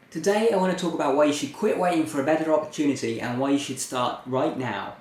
Today I want to talk about why you should quit waiting for a better opportunity and why you should start right now.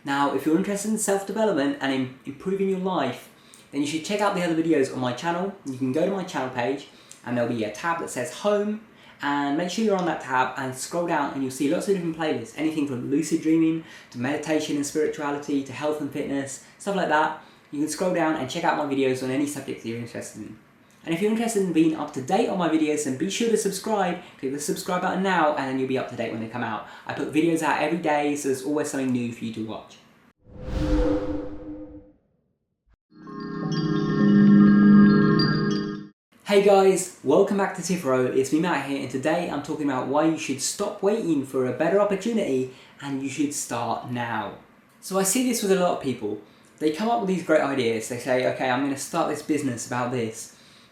Now, if you're interested in self-development and in improving your life, then you should check out the other videos on my channel. You can go to my channel page and there'll be a tab that says Home, and make sure you're on that tab and scroll down and you'll see lots of different playlists, anything from lucid dreaming to meditation and spirituality to health and fitness, stuff like that. You can scroll down and check out my videos on any subject that you're interested in. And if you're interested in being up to date on my videos, then be sure to subscribe. Click the subscribe button now and then you'll be up to date when they come out. I put videos out every day, so there's always something new for you to watch. Hey guys, welcome back to Tipharot. It's me Matt here, and today I'm talking about why you should stop waiting for a better opportunity and you should start now. So I see this with a lot of people. They come up with these great ideas. They say, okay, I'm going to start this business about this.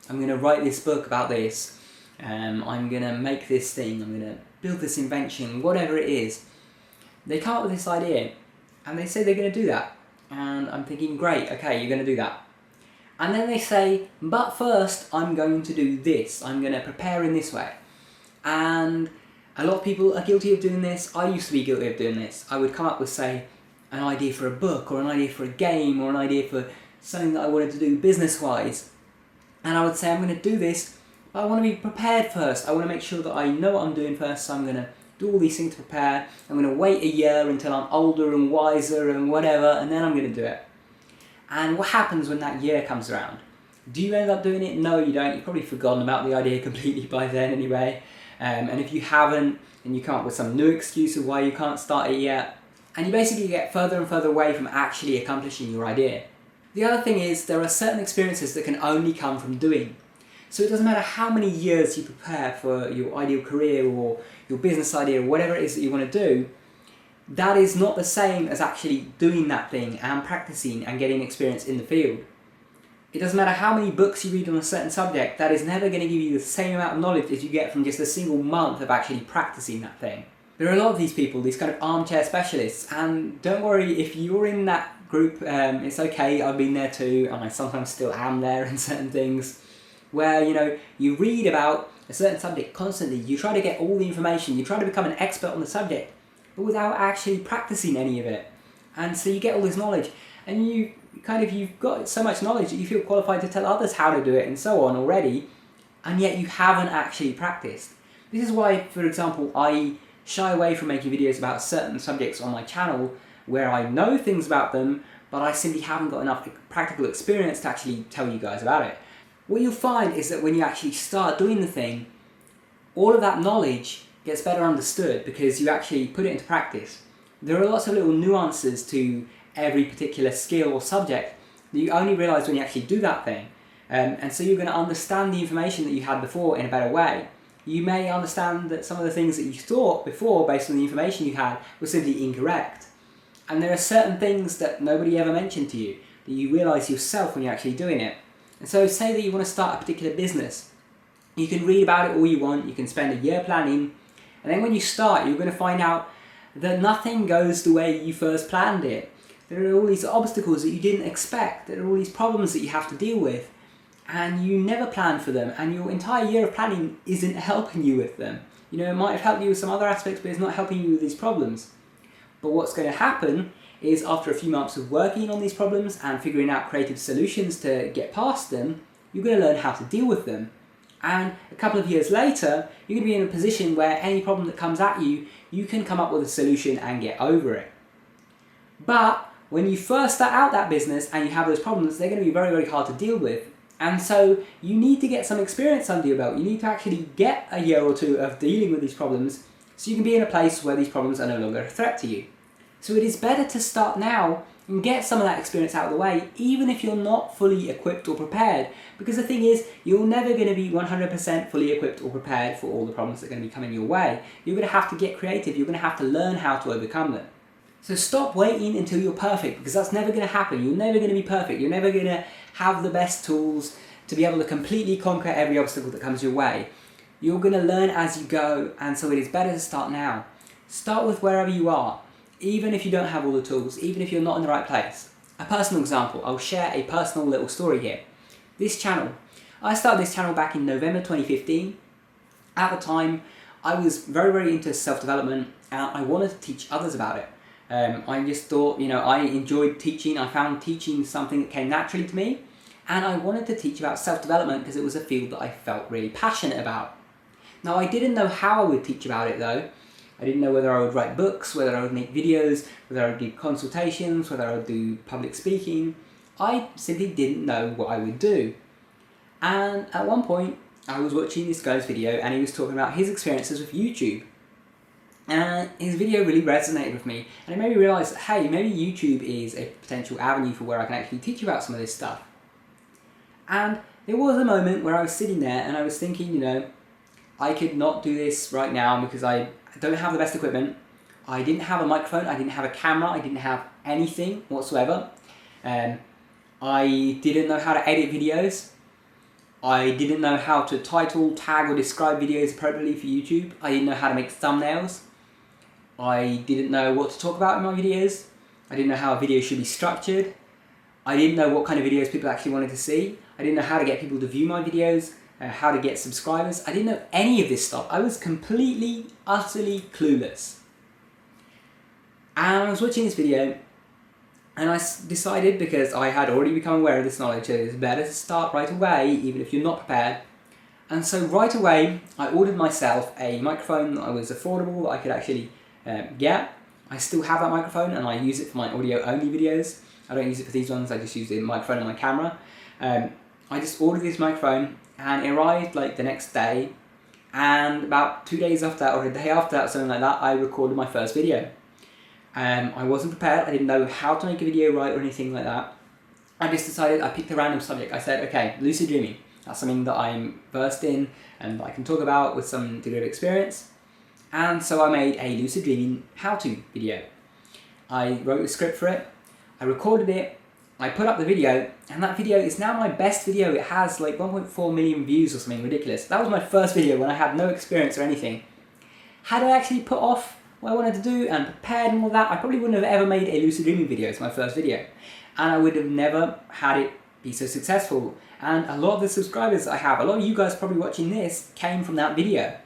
I'm going to write this book about this, I'm going to make this thing, I'm going to build this invention, whatever it is. They come up with this idea and they say they're going to do that. And I'm thinking, great, okay, you're going to do that. And then they say, but first I'm going to do this, I'm going to prepare in this way. And a lot of people are guilty of doing this. I used to be guilty of doing this. I would come up with, say, an idea for a book or an idea for a game or an idea for something that I wanted to do business-wise. And I would say, I'm going to do this, but I want to be prepared first. I want to make sure that I know what I'm doing first, so I'm going to do all these things to prepare. I'm going to wait a year until I'm older and wiser and whatever, and then I'm going to do it. And what happens when that year comes around? Do you end up doing it? No, you don't. You've probably forgotten about the idea completely by then anyway. And if you haven't, then you come up with some new excuse of why you can't start it yet. And you basically get further and further away from actually accomplishing your idea. The other thing is, there are certain experiences that can only come from doing. So it doesn't matter how many years you prepare for your ideal career or your business idea or whatever it is that you want to do, that is not the same as actually doing that thing and practicing and getting experience in the field. It doesn't matter how many books you read on a certain subject, that is never going to give you the same amount of knowledge as you get from just a single month of actually practicing that thing. There are a lot of these people, these kind of armchair specialists, and don't worry if you're in that group, it's okay, I've been there too, and I sometimes still am there in certain things, where you read about a certain subject constantly, you try to get all the information, you try to become an expert on the subject, but without actually practicing any of it. And so you get all this knowledge, and you've got so much knowledge that you feel qualified to tell others how to do it and so on already, and yet you haven't actually practiced. This is why, for example, I shy away from making videos about certain subjects on my channel where I know things about them, but I simply haven't got enough practical experience to actually tell you guys about it. What you'll find is that when you actually start doing the thing, all of that knowledge gets better understood because you actually put it into practice. There are lots of little nuances to every particular skill or subject that you only realise when you actually do that thing. And so you're going to understand the information that you had before in a better way. You may understand that some of the things that you thought before based on the information you had were simply incorrect. And there are certain things that nobody ever mentioned to you that you realise yourself when you're actually doing it. And so say that you want to start a particular business. You can read about it all you want, you can spend a year planning, and then when you start you're going to find out that nothing goes the way you first planned it. There are all these obstacles that you didn't expect, there are all these problems that you have to deal with, and you never planned for them, and your entire year of planning isn't helping you with them. It might have helped you with some other aspects, but it's not helping you with these problems. But what's going to happen is, after a few months of working on these problems and figuring out creative solutions to get past them, you're going to learn how to deal with them. And a couple of years later, you're going to be in a position where any problem that comes at you, you can come up with a solution and get over it. But when you first start out that business and you have those problems, they're going to be very, very hard to deal with. And so you need to get some experience under your belt. You need to actually get a year or two of dealing with these problems so you can be in a place where these problems are no longer a threat to you. So it is better to start now and get some of that experience out of the way, even if you're not fully equipped or prepared. Because the thing is, you're never going to be 100% fully equipped or prepared for all the problems that are going to be coming your way. You're going to have to get creative. You're going to have to learn how to overcome them. So stop waiting until you're perfect, because that's never going to happen. You're never going to be perfect. You're never going to have the best tools to be able to completely conquer every obstacle that comes your way. You're going to learn as you go, and so it is better to start now. Start with wherever you are, even if you don't have all the tools, even if you're not in the right place. A personal example, I'll share a personal little story here. This channel, I started this channel back in November 2015. At the time, I was very, very into self-development and I wanted to teach others about it. I just thought, I enjoyed teaching. I found teaching something that came naturally to me, and I wanted to teach about self-development because it was a field that I felt really passionate about. Now, I didn't know how I would teach about it though. I didn't know whether I would write books, whether I would make videos, whether I would do consultations, whether I would do public speaking. I simply didn't know what I would do. And at one point, I was watching this guy's video and he was talking about his experiences with YouTube. And his video really resonated with me, and it made me realise that, hey, maybe YouTube is a potential avenue for where I can actually teach about some of this stuff. And there was a moment where I was sitting there and I was thinking, I could not do this right now because I don't have the best equipment. I didn't have a microphone, I didn't have a camera, I didn't have anything whatsoever. I didn't know how to edit videos. I didn't know how to title, tag or describe videos appropriately for YouTube. I didn't know how to make thumbnails. I didn't know what to talk about in my videos. I didn't know how a video should be structured. I didn't know what kind of videos people actually wanted to see. I didn't know how to get people to view my videos, how to get subscribers. I didn't know any of this stuff. I was completely, utterly clueless. And I was watching this video and I decided, because I had already become aware of this knowledge, that it's better to start right away, even if you're not prepared. And so right away, I ordered myself a microphone that was affordable, that I could actually get. I still have that microphone and I use it for my audio only videos. I don't use it for these ones, I just use the microphone on my camera. I just ordered this microphone and it arrived like the next day, and about 2 days after that, or a day after that, something like that, I recorded my first video. I wasn't prepared, I didn't know how to make a video right or anything like that. I just decided, I picked a random subject. I said, okay, lucid dreaming. That's something that I'm versed in and that I can talk about with some degree of experience. And so I made a lucid dreaming how-to video. I wrote a script for it, I recorded it, I put up the video, and that video is now my best video. It has like 1.4 million views or something ridiculous. That was my first video when I had no experience or anything. Had I actually put off what I wanted to do and prepared and all that, I probably wouldn't have ever made a lucid dreaming video as my first video. And I would have never had it be so successful. And a lot of the subscribers I have, a lot of you guys probably watching this, came from that video.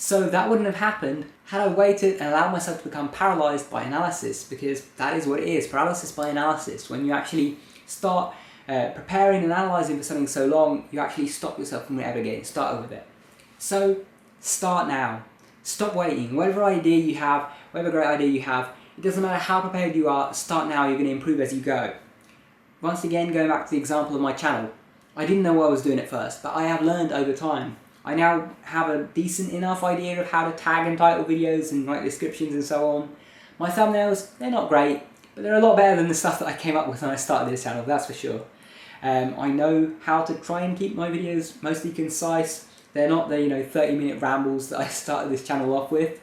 So that wouldn't have happened had I waited and allowed myself to become paralysed by analysis, because that is what it is, paralysis by analysis. When you actually start preparing and analysing for something so long, you actually stop yourself from ever getting started with it. So start now. Stop waiting. Whatever idea you have, whatever great idea you have, it doesn't matter how prepared you are, start now, you're going to improve as you go. Once again, going back to the example of my channel, I didn't know what I was doing at first, but I have learned over time. I now have a decent enough idea of how to tag and title videos and write descriptions and so on. My thumbnails, they're not great, but they're a lot better than the stuff that I came up with when I started this channel, that's for sure. I know how to try and keep my videos mostly concise. They're not the 30-minute rambles that I started this channel off with.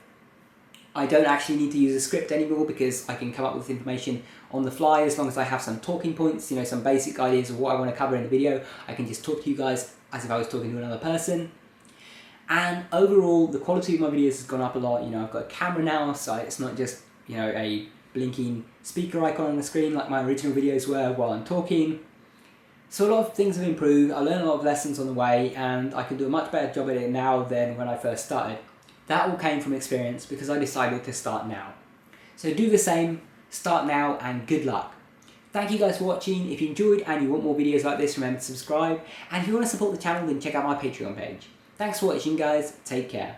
I don't actually need to use a script anymore because I can come up with information on the fly as long as I have some talking points, some basic ideas of what I want to cover in the video. I can just talk to you guys as if I was talking to another person. And overall, the quality of my videos has gone up a lot. I've got a camera now, so it's not just, a blinking speaker icon on the screen like my original videos were while I'm talking. So a lot of things have improved. I learned a lot of lessons on the way, and I can do a much better job at it now than when I first started. That all came from experience because I decided to start now. So do the same, start now, and good luck. Thank you guys for watching. If you enjoyed and you want more videos like this, remember to subscribe. And if you want to support the channel, then check out my Patreon page. Thanks for watching, guys. Take care.